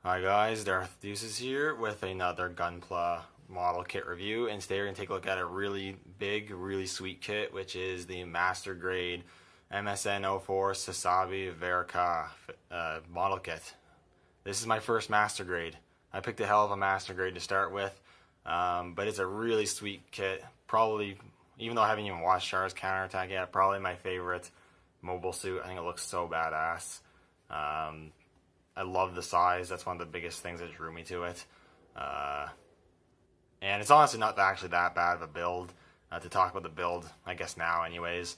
Hi guys, Darth Deuces here with another Gunpla model kit review, and today we're going to take a look at a really big, really sweet kit, which is the Master Grade MSN-04 Sazabi Verica model kit. This is my first Master Grade. I picked a hell of a Master Grade to start with, but it's a really sweet kit. Probably, even though I haven't even watched Char's Counterattack yet, probably my favorite mobile suit. I think it looks so badass. I love the size. That's one of the biggest things that drew me to it. And it's honestly not actually that bad of a build. To talk about the build, I guess now anyways.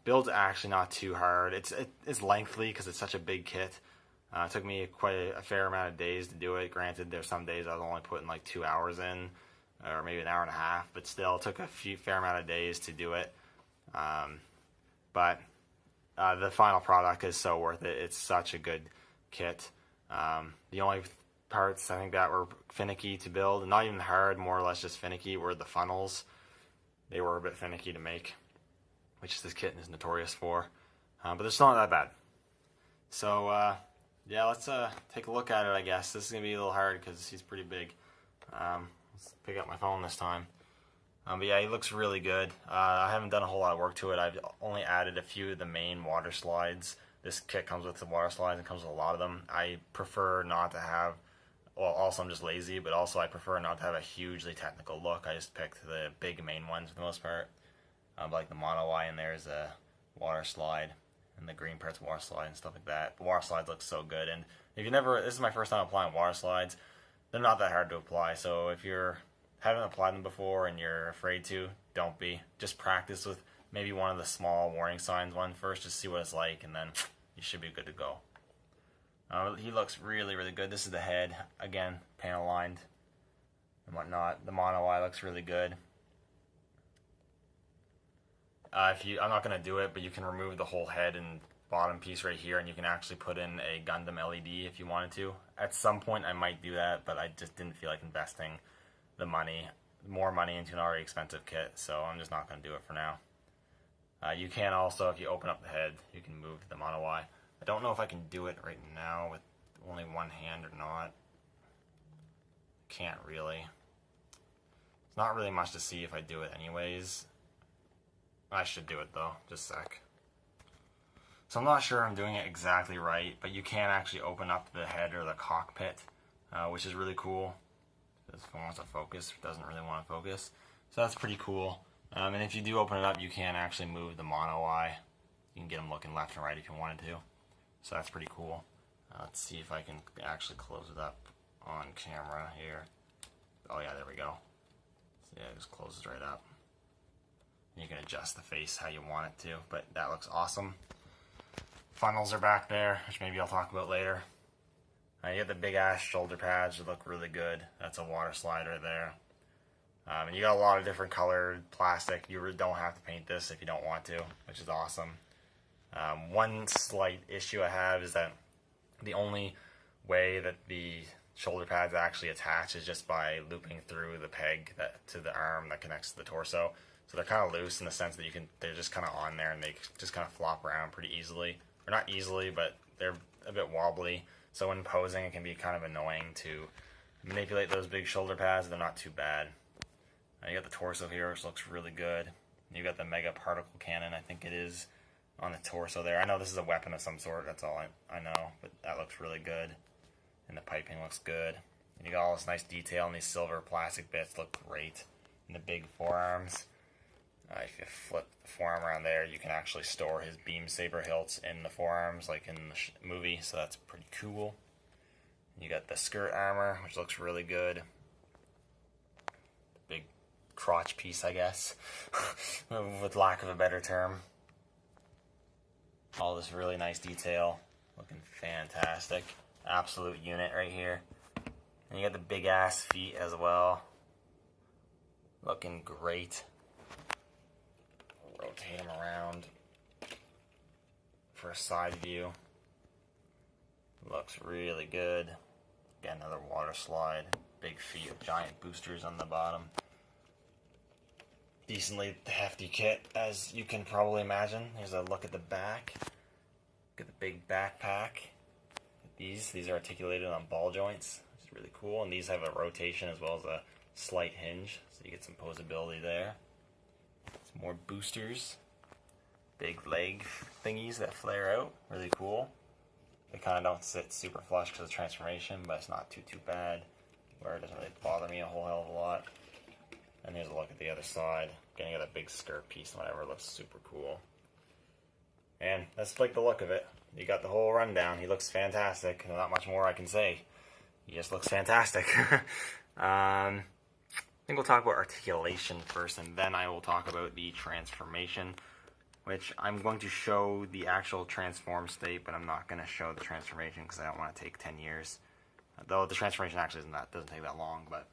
Build's actually not too hard. It's lengthy because it's such a big kit. It took me quite a fair amount of days to do it. Granted, there's some days I was only putting like 2 hours in, or maybe an hour and a half, but still it took a fair amount of days to do it. But the final product is so worth it. It's such a good kit. The only parts I think that were finicky to build, and not even hard, more or less just finicky, were the funnels. They were a bit finicky to make, which this kit is notorious for, but they're still not that bad. So yeah, let's take a look at it. I guess this is gonna be a little hard because he's pretty big. Let's pick up my phone this time. But yeah, he looks really good. I haven't done a whole lot of work to it. I've only added a few of the main water slides. This kit comes with the water slides and comes with a lot of them. I prefer not to have, well, also I'm just lazy, but also I prefer not to have a hugely technical look. I just picked the big main ones for the most part. Like the mono eye, and there's a water slide, and the green part's water slide and stuff like that. The water slides look so good, and if you never, this is my first time applying water slides. They're not that hard to apply, so if you're haven't applied them before and you're afraid to, don't be. Just practice with maybe one of the small warning signs one first, just see what it's like, and then you should be good to go. He looks really, really good. This is the head, again, panel lined and whatnot. The mono eye looks really good. I'm not going to do it, but you can remove the whole head and bottom piece right here, and you can actually put in a Gundam LED if you wanted to. At some point I might do that, but I just didn't feel like investing more money into an already expensive kit, so I'm just not going to do it for now. You can also, if you open up the head, you can move the mono eye. I don't know if I can do it right now with only one hand or not. Can't really. It's not really much to see if I do it anyways. I should do it though, just a sec. So I'm not sure I'm doing it exactly right, but you can actually open up the head or the cockpit, which is really cool. This phone wants to focus, doesn't really want to focus. So that's pretty cool. And if you do open it up, you can actually move the mono eye. You can get them looking left and right if you wanted to. So that's pretty cool. Let's see if I can actually close it up on camera here. Oh yeah, there we go. So yeah, it just closes right up. And you can adjust the face how you want it to, but that looks awesome. Funnels are back there, which maybe I'll talk about later. You have the big ass shoulder pads that look really good. That's a water slide right there. And you got a lot of different colored plastic. You really don't have to paint this if you don't want to, which is awesome. One slight issue I have is that the only way that the shoulder pads actually attach is just by looping through the peg to the arm that connects to the torso. So they're kind of loose in the sense that they're just kind of on there and they just kind of flop around pretty easily. Or not easily, but they're a bit wobbly. So when posing, it can be kind of annoying to manipulate those big shoulder pads. They're not too bad. You got the torso here, which looks really good. You got the mega particle cannon, I think it is, on the torso there. I know this is a weapon of some sort, that's all I know, but that looks really good. And the piping looks good. And you got all this nice detail, and these silver plastic bits look great. And the big forearms. If you flip the forearm around there, you can actually store his beam saber hilts in the forearms, like in the movie, so that's pretty cool. You got the skirt armor, which looks really good. Big crotch piece, I guess, with lack of a better term. All this really nice detail, looking fantastic. Absolute unit right here. And you got the big ass feet as well, looking great. Rotate them around for a side view. Looks really good. Again, another water slide. Big feet with giant boosters on the bottom. Decently hefty kit, as you can probably imagine. Here's a look at the back. Look at the big backpack. These are articulated on ball joints, which is really cool, and these have a rotation as well as a slight hinge, so you get some posability there. Some more boosters, big leg thingies that flare out, really cool. They kind of don't sit super flush because of transformation, but it's not too bad, where it doesn't really bother me a whole hell of a lot. And here's a look at the other side. Getting at a big skirt piece and whatever, looks super cool. And that's like the look of it. You got the whole rundown. He looks fantastic. Not much more I can say. He just looks fantastic. I think we'll talk about articulation first, and then I will talk about the transformation, which I'm going to show the actual transform state, but I'm not going to show the transformation because I don't want to take 10 years. Though the transformation actually doesn't take that long, but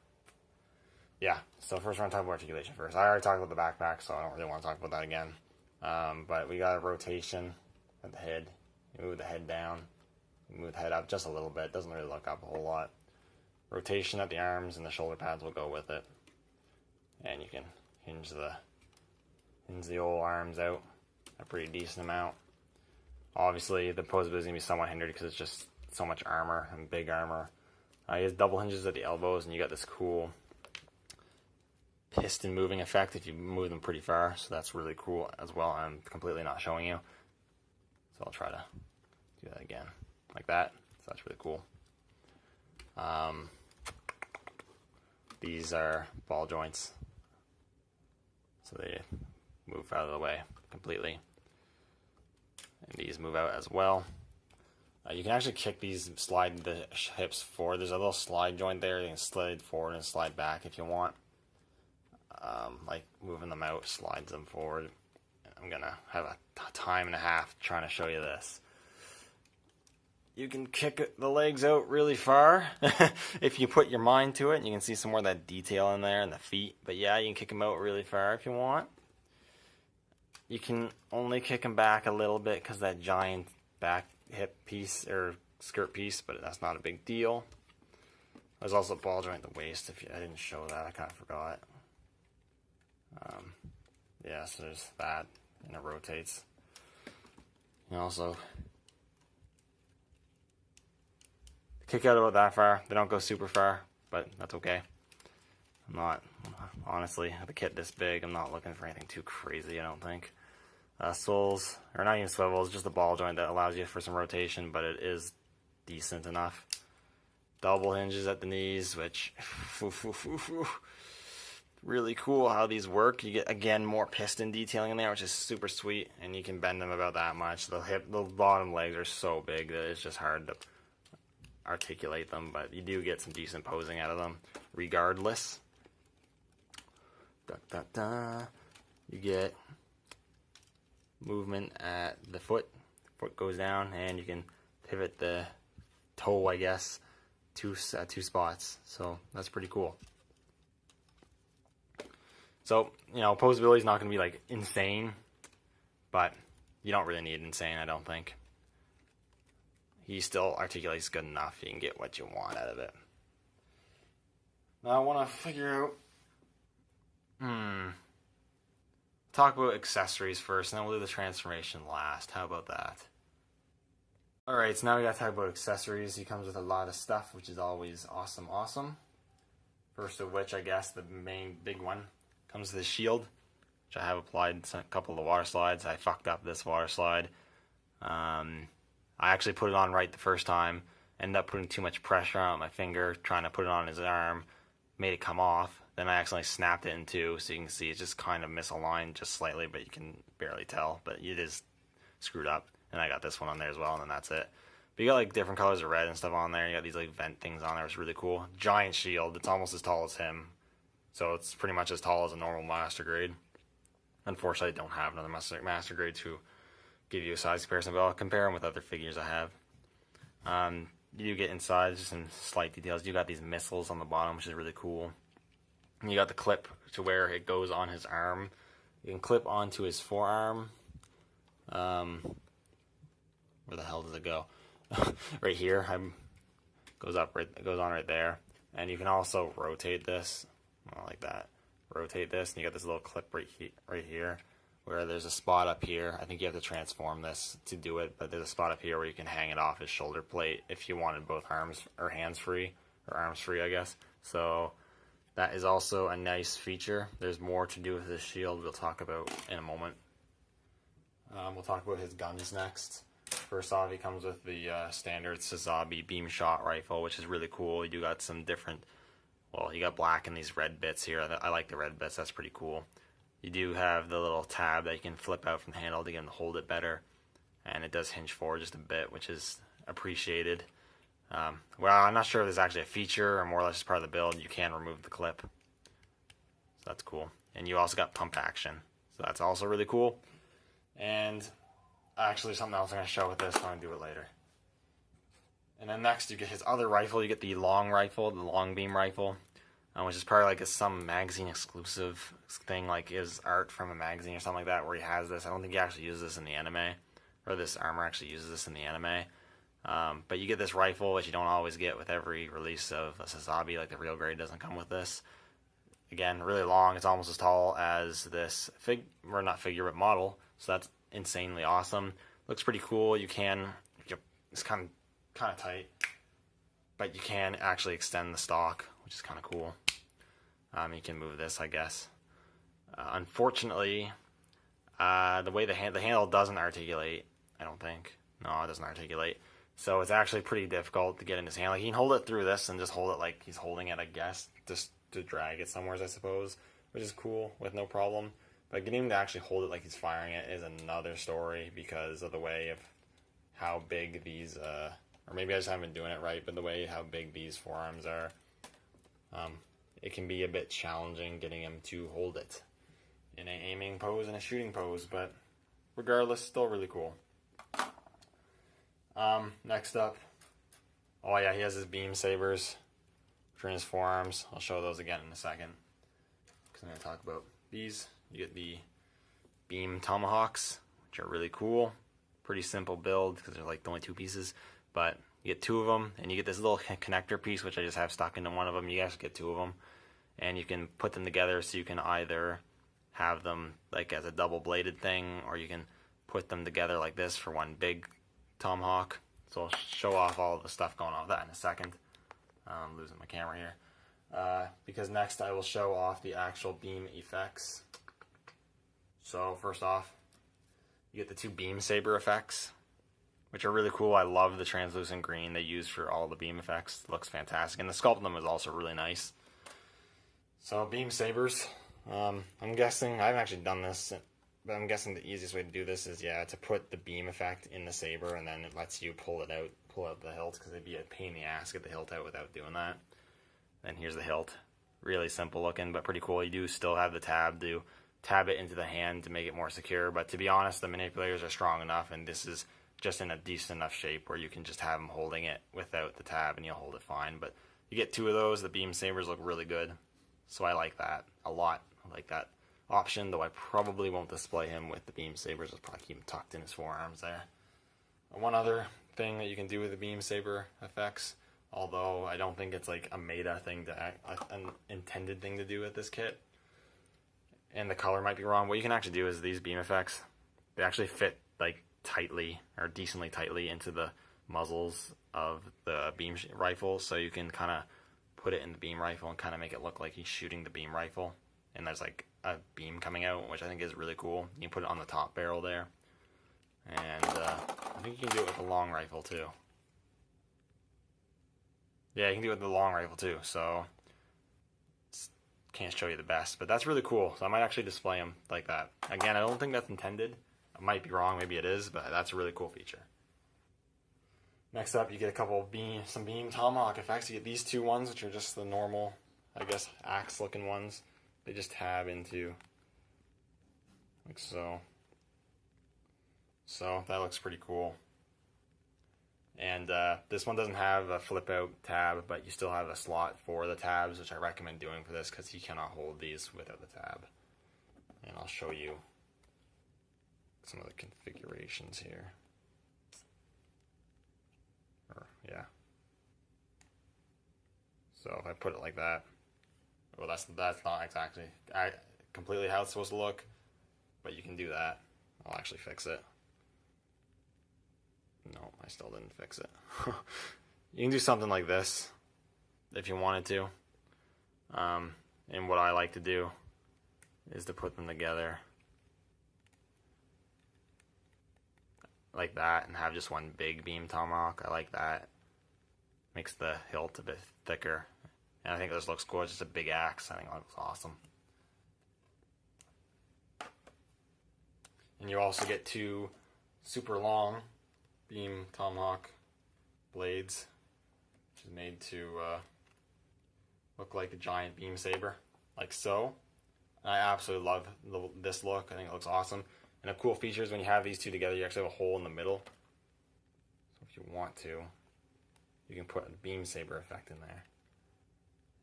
yeah. So first we're going to talk about articulation first. I already talked about the backpack, so I don't really want to talk about that again. But we got a rotation at the head. You move the head down, you move the head up just a little bit. Doesn't really look up a whole lot. Rotation at the arms and the shoulder pads will go with it. And you can hinge the old arms out a pretty decent amount. Obviously, the posability is going to be somewhat hindered because it's just so much armor and big armor. He has double hinges at the elbows, and you got this cool piston moving effect if you move them pretty far, so that's really cool as well. I'm completely not showing you, so I'll try to do that again like that. So that's really cool. These are ball joints, so they move out of the way completely, and these move out as well. You can actually kick these, slide the hips forward. There's a little slide joint there. You can slide forward and slide back if you want. Like moving them out slides them forward. I'm gonna have a time and a half trying to show you this. You can kick the legs out really far if you put your mind to it, and you can see some more of that detail in there and the feet. But yeah, you can kick them out really far if you want. You can only kick them back a little bit because that giant back hip piece or skirt piece, but that's not a big deal. There's also a ball joint at the waist. I didn't show that, I kind of forgot. Yeah, so there's that, and it rotates. And also kick out about that far. They don't go super far, but that's okay. I'm not, honestly, with a kit this big, I'm not looking for anything too crazy, I don't think. Swivels, or not even swivels, just a ball joint that allows you for some rotation, but it is decent enough. Double hinges at the knees, which really cool how these work. You get, again, more piston detailing in there, which is super sweet, and you can bend them about that much. The bottom legs are so big that it's just hard to articulate them, but you do get some decent posing out of them regardless. You get movement at the foot. Foot goes down, and you can pivot the toe, I guess, two spots. So that's pretty cool. So, you know, posability is not going to be like insane, but you don't really need insane, I don't think. He still articulates good enough. You can get what you want out of it. Now I want to figure out, talk about accessories first, and then we'll do the transformation last. How about that? Alright, so now we got to talk about accessories. He comes with a lot of stuff, which is always awesome. First of which, I guess, the main big one comes with the shield, which I have applied a couple of the water slides. I fucked up this water slide. I actually put it on right the first time, ended up putting too much pressure on my finger, trying to put it on his arm, made it come off. Then I accidentally snapped it in two, so you can see it's just kind of misaligned just slightly, but you can barely tell. But it is screwed up. And I got this one on there as well, and then that's it. But you got like different colors of red and stuff on there. You got these like vent things on there. It's really cool. Giant shield. It's almost as tall as him. So it's pretty much as tall as a normal master grade. Unfortunately, I don't have another master grade to give you a size comparison, but I'll compare them with other figures I have. You get inside, just some slight details. You got these missiles on the bottom, which is really cool. And you got the clip to where it goes on his arm. You can clip onto his forearm. Where the hell does it go? Right here. Goes up right. It goes on right there. And you can also rotate this, like that. Rotate this, and you got this little clip right here, where there's a spot up here. I think you have to transform this to do it, but there's a spot up here where you can hang it off his shoulder plate if you wanted both arms or hands free, or arms free, I guess. So that is also a nice feature. There's more to do with this shield we'll talk about in a moment. We'll talk about his guns next. First off, he comes with the standard Sazabi beam shot rifle, which is really cool. You do got some different, well, you got black and these red bits here. I like the red bits, that's pretty cool. You do have the little tab that you can flip out from the handle to get him to hold it better. And it does hinge forward just a bit, which is appreciated. Well, I'm not sure if there's actually a feature or more or less just part of the build. You can remove the clip. So that's cool. And you also got pump action. So that's also really cool. And actually something else I'm going to show with this. I'm going to do it later. And then next you get his other rifle. You get the long rifle, the long beam rifle. Which is probably like some magazine exclusive thing, like his art from a magazine or something like that, where he has this. I don't think he actually uses this in the anime, or this armor actually uses this in the anime. But you get this rifle, which you don't always get with every release of a Sazabi. Like the real grade doesn't come with this. Again, really long. It's almost as tall as this not figure, but model. So that's insanely awesome. Looks pretty cool. You can, it's kind of tight, but you can actually extend the stock, which is kind of cool. You can move this, I guess. Unfortunately, the way the handle doesn't articulate, I don't think. No, it doesn't articulate. So it's actually pretty difficult to get in his hand. Like, he can hold it through this and just hold it like he's holding it, I guess, just to drag it somewhere, I suppose, which is cool with no problem. But getting him to actually hold it like he's firing it is another story because of the way of how big these, or maybe I just haven't been doing it right, but the way how big these forearms are. It can be a bit challenging getting him to hold it in an aiming pose and a shooting pose, but regardless, still really cool. Next up, oh yeah, he has his beam sabers for his forearms. I'll show those again in a second, because I'm going to talk about these. You get the beam Tomahawks, which are really cool. Pretty simple build, because they're like only two pieces, but you get two of them, and you get this little connector piece, which I just have stuck into one of them. You guys get two of them, and you can put them together so you can either have them like as a double-bladed thing, or you can put them together like this for one big tomahawk. So I'll show off all of the stuff going on with that in a second. I'm losing my camera here. Because next I will show off the actual beam effects. So first off, you get the two beam saber effects, which are really cool. I love the translucent green they use for all the beam effects. It looks fantastic. And the sculpt of them is also really nice. So beam sabers. I'm guessing, I haven't actually done this, but I'm guessing the easiest way to do this is, yeah, to put the beam effect in the saber, and then it lets you pull out the hilt, because it'd be a pain in the ass to get the hilt out without doing that. Then here's the hilt. Really simple looking, but pretty cool. You do still have the tab to tab it into the hand to make it more secure, but to be honest, the manipulators are strong enough, and this is just in a decent enough shape where you can just have them holding it without the tab, and you'll hold it fine. But you get two of those. The beam sabers look really good, so I like that a lot. I like that option, though I probably won't display him with the beam sabers. I'll probably keep him tucked in his forearms there. One other thing that you can do with the beam saber effects, although I don't think it's like a meta thing to an intended thing to do with this kit, and the color might be wrong. What you can actually do is these beam effects, they actually fit like tightly or decently tightly into the muzzles of the beam rifle, so you can kind of put it in the beam rifle and kind of make it look like he's shooting the beam rifle, and there's like a beam coming out, which I think is really cool. You can put it on the top barrel there, and I think you can do it with the long rifle too. Yeah, you can do it with the long rifle too, so can't show you the best, but that's really cool. So I might actually display them like that. Again, I don't think that's intended. I might be wrong, maybe it is, but that's a really cool feature. Next up, you get a couple some beam tomahawk effects. You get these two ones, which are just the normal, I guess, axe-looking ones. They just tab into, like so. So that looks pretty cool. And this one doesn't have a flip-out tab, but you still have a slot for the tabs, which I recommend doing for this because you cannot hold these without the tab. And I'll show you some of the configurations here. Yeah. So if I put it like that, well, that's not exactly completely how it's supposed to look. but you can do that. I'll actually fix it. No, I still didn't fix it. You can do something like this if you wanted to. And what I like to do is to put them together like that and have just one big beam tomahawk. I like that. Makes the hilt a bit thicker. And I think this looks cool. It's just a big axe. I think it looks awesome. And you also get two super long beam tomahawk blades, which is made to look like a giant beam saber, like so. I absolutely love this look. I think it looks awesome. And a cool feature is when you have these two together, you actually have a hole in the middle. So if you want to, you can put a beam saber effect in there.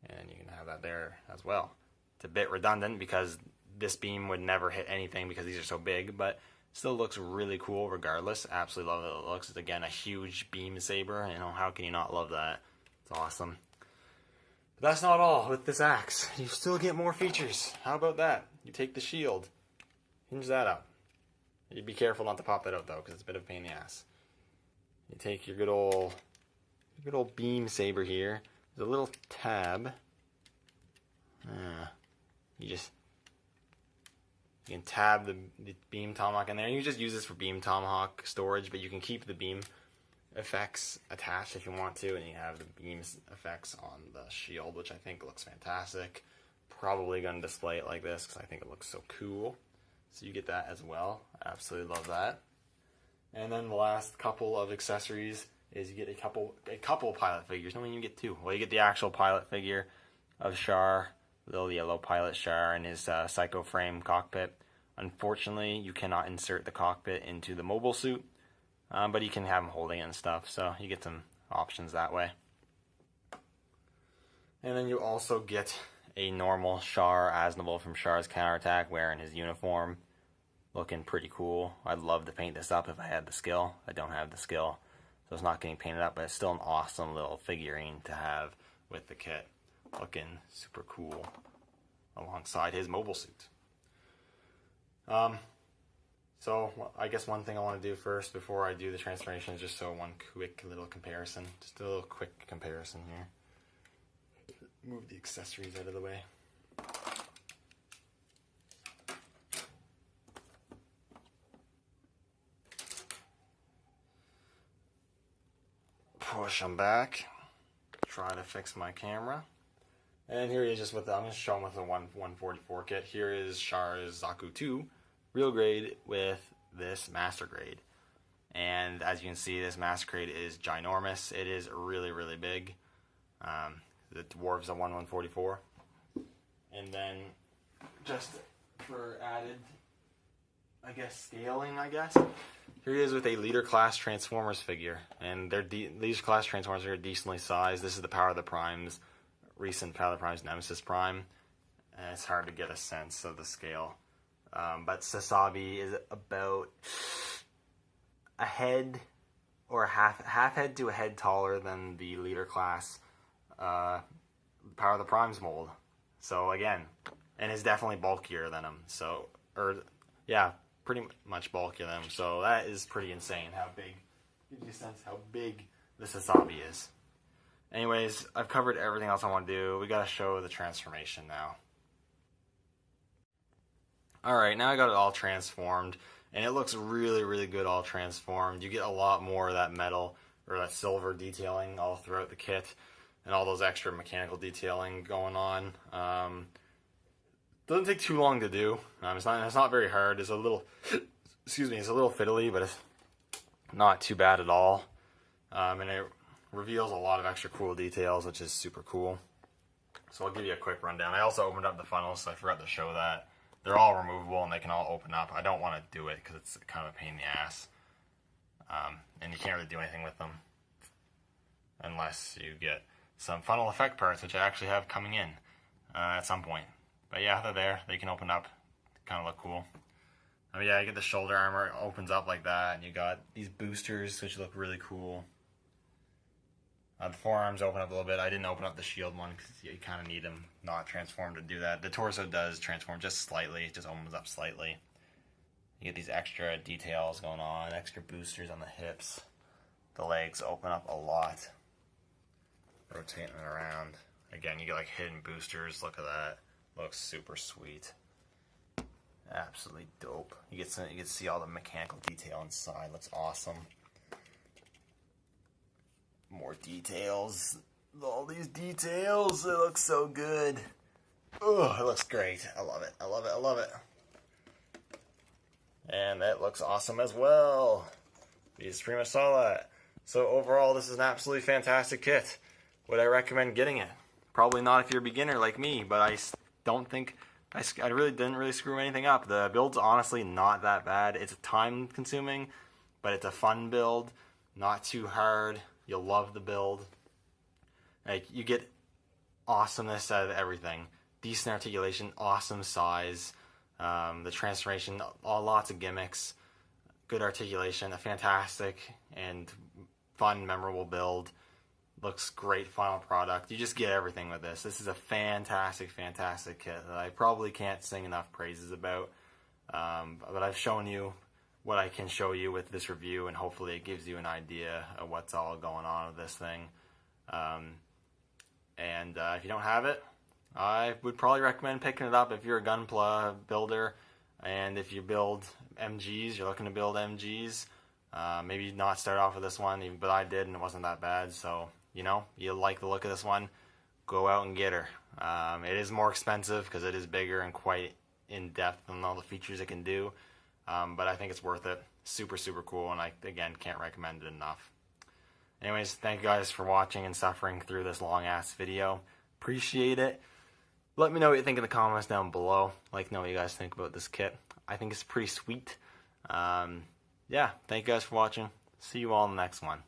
And you can have that there as well. It's a bit redundant because this beam would never hit anything because these are so big, but still looks really cool regardless. Absolutely love how it looks. It's again a huge beam saber. You know, how can you not love that? It's awesome. But that's not all with this axe. You still get more features. How about that? You take the shield, hinge that up. You be careful not to pop that out though, because it's a bit of a pain in the ass. You take your good old beam saber here. There's a little tab. You can tab the beam tomahawk in there. You can just use this for beam tomahawk storage, but you can keep the beam effects attached if you want to, and you have the beam effects on the shield, which I think looks fantastic. Probably going to display it like this because I think it looks so cool. So you get that as well. I absolutely love that. And then the last couple of accessories is you get a couple pilot figures. No, you get two. Well, you get the actual pilot figure of Char, little yellow pilot Char, in his Psycho Frame cockpit. Unfortunately, you cannot insert the cockpit into the mobile suit, but you can have him holding it and stuff, so you get some options that way. And then you also get a normal Char Aznavour from Char's Counterattack wearing his uniform, looking pretty cool. I'd love to paint this up if I had the skill. I don't have the skill, so it's not getting painted up, but it's still an awesome little figurine to have with the kit. Looking super cool alongside his mobile suit. So I guess one thing I want to do first before I do the transformation is just show one quick little comparison. Just a little quick comparison here. Move the accessories out of the way. Push them back. Try to fix my camera. And here he is just with the, I'm going to show him with the 144 kit. Here is Char's Zaku 2, real grade with this master grade. And as you can see, this master grade is ginormous. It is really, really big. The dwarves are 144. And then just for added, I guess, scaling, here he is with a Leader Class Transformers figure. And these class Transformers are decently sized. This is the Power of the Primes, recent Power of the Primes Nemesis Prime. And it's hard to get a sense of the scale. But Sazabi is about a head or half head to a head taller than the Leader Class Power of the Primes mold. So again, and is definitely bulkier than him. So, yeah, pretty much bulkier than him. So that is pretty insane how big. Gives you a sense how big the Sazabi is. Anyways, I've covered everything else I want to do. We got to show the transformation now. Alright, now I got it all transformed. And it looks really, really good all transformed. You get a lot more of that metal or that silver detailing all throughout the kit. And all those extra mechanical detailing going on. Doesn't take too long to do. It's not very hard. It's a little, excuse me, it's a little fiddly, but it's not too bad at all. And it reveals a lot of extra cool details, which is super cool. So I'll give you a quick rundown. I also opened up the funnels, so I forgot to show that. They're all removable and they can all open up. I don't want to do it because it's kind of a pain in the ass. And you can't really do anything with them unless you get some funnel effect parts, which I actually have coming in at some point. But yeah, they're there. They can open up. Kind of look cool. I mean, yeah, you get the shoulder armor. It opens up like that. And you got these boosters, which look really cool. The forearms open up a little bit. I didn't open up the shield one because you kind of need them not transformed to do that. The torso does transform just slightly. It just opens up slightly. You get these extra details going on, extra boosters on the hips. The legs open up a lot. Rotating it around. Again, you get like hidden boosters. Look at that. Looks super sweet. Absolutely dope. You get to see all the mechanical detail inside. Looks awesome. More details. All these details. It looks so good. Oh, it looks great. I love it. I love it. I love it. And that looks awesome as well. You just pretty much saw that. So overall, this is an absolutely fantastic kit. Would I recommend getting it? Probably not if you're a beginner like me, but I don't think I really didn't really screw anything up. The build's honestly not that bad. It's time consuming, but it's a fun build, not too hard. You'll love the build. Like, you get awesomeness out of everything. Decent articulation, awesome size, the transformation, lots of gimmicks, good articulation, a fantastic and fun, memorable build. Looks great final product. You just get everything with this. This is a fantastic, fantastic kit that I probably can't sing enough praises about. But I've shown you what I can show you with this review, and hopefully it gives you an idea of what's all going on with this thing. If you don't have it, I would probably recommend picking it up if you're a Gunpla builder, and if you build MGs, you're looking to build MGs, maybe not start off with this one, but I did and it wasn't that bad, so you know, you like the look of this one, go out and get her. It is more expensive because it is bigger and quite in-depth in all the features it can do, but I think it's worth it. Super, super cool, and I, again, can't recommend it enough. Anyways, thank you guys for watching and suffering through this long-ass video. Appreciate it. Let me know what you think in the comments down below. Like to know what you guys think about this kit. I think it's pretty sweet. Yeah, thank you guys for watching. See you all in the next one.